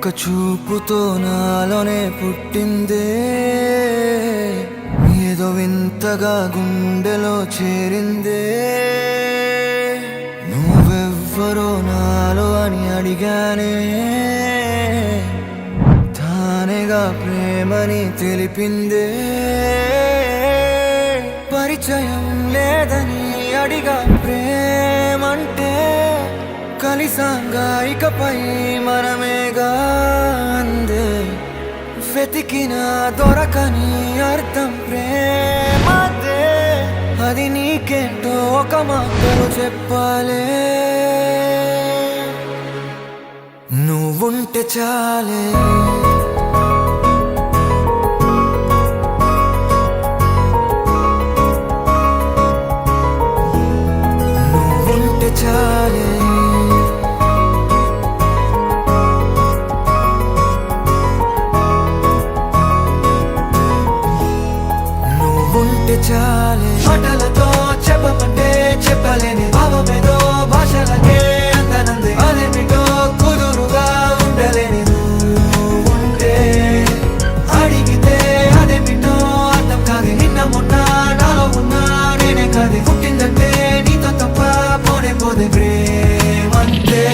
ఒక చూపుతో నాలోనే పుట్టిందే, ఏదో వింతగా గుండెలో చేరిందే. నువ్వెవ్వరో నాలో అని అడిగానే, తానేగా ప్రేమని తెలిపిందే. పరిచయం లేదని అడిగా ప్రేమంటే, కలిసాంగా ఇకపై మనమేగా అందే. వెతికిన దొరకని అర్థం ప్రేమదే, అది నీకేంటో ఒక మాటలో చెప్పాలే. నువ్వుంటే చాలే, నువ్వుంటే చాలే. ఉంటే చాలే, మాటలతో చెప్పమంటే చెప్పలేని భావమేదో భాషలకే అందనంది. అదేమిటో కుదురుగా ఉండలేని నువ్వుంటే, అడిగితే అదేమిటో అర్థం కాదు. నిన్న మొన్న నాలో ఉన్నా నేనే కాదు. పుట్టిందంటే నీతో తప్ప పోనే పోదే ప్రేమంతే.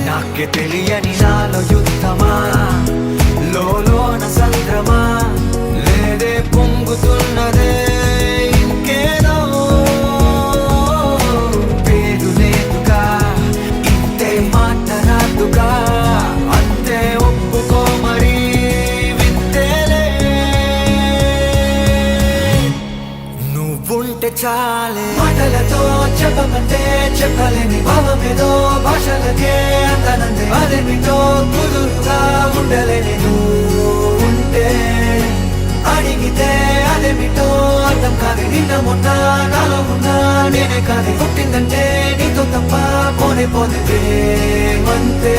నాకే తెలియని నాలో యుద్ధమా, లోన సంద్రమా, లేదే పొంగుతున్నదే ఇంకేదో. పేరు లేదుగా, ఇంతే మాట రాదుగా, అంతే ఒప్పుకో మరి వింతేలే. నువ్వుంటే చాలే, మాటలతో చెప్పమంటే చెప్పలేని భావమేదో భాషలకే అందనంది. అదేమిటో కుదురుగా ఉండలేని నువ్వుంటే, అడిగితే అదేమిటో అర్థం కాదు. నిన్న మొన్న నాలో ఉన్నా నేనే కాదు. పుట్టిందంటే నీతో తప్ప పోనే పోతే ప్రేమంతే.